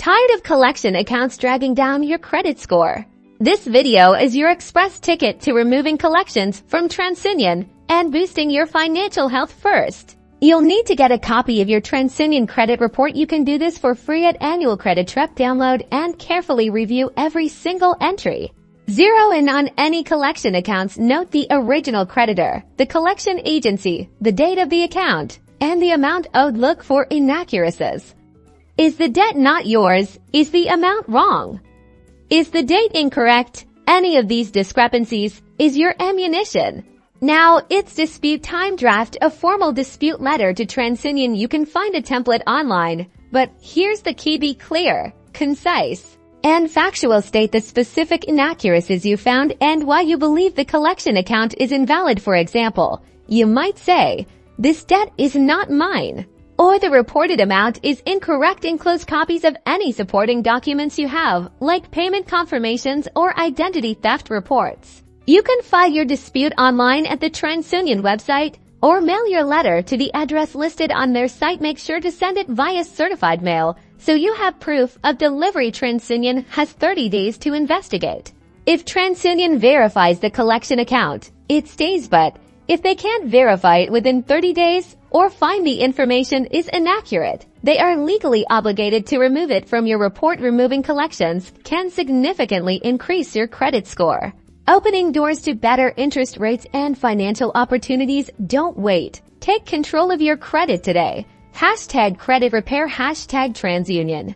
Tired of collection accounts dragging down your credit score? This video is your express ticket to removing collections from TransUnion and boosting your financial health first. You'll need to get a copy of your TransUnion credit report. You can do this for free at Annual Credit Check. Download and carefully review every single entry. Zero in on any collection accounts. Note the original creditor, the collection agency, the date of the account, and the amount owed. Look for inaccuracies. Is the debt not yours? Is the amount wrong? Is the date incorrect? Any of these discrepancies is your ammunition. Now it's dispute time. Draft a formal dispute letter to TransUnion. You can find a template online, but here's the key: be clear, concise, and factual. State the specific inaccuracies you found and why you believe the collection account is invalid. For example, you might say, "This debt is not mine," or "The reported amount is incorrect." Enclose copies of any supporting documents you have, like payment confirmations or identity theft reports. You can file your dispute online at the TransUnion website or mail your letter to the address listed on their site. Make sure to send it via certified mail so you have proof of delivery. TransUnion has 30 days to investigate. If TransUnion verifies the collection account, it stays, but if they can't verify it within 30 days or find the information is inaccurate, they are legally obligated to remove it from your report. Removing collections can significantly increase your credit score, opening doors to better interest rates and financial opportunities. Don't wait. Take control of your credit today. #credit repair. #TransUnion.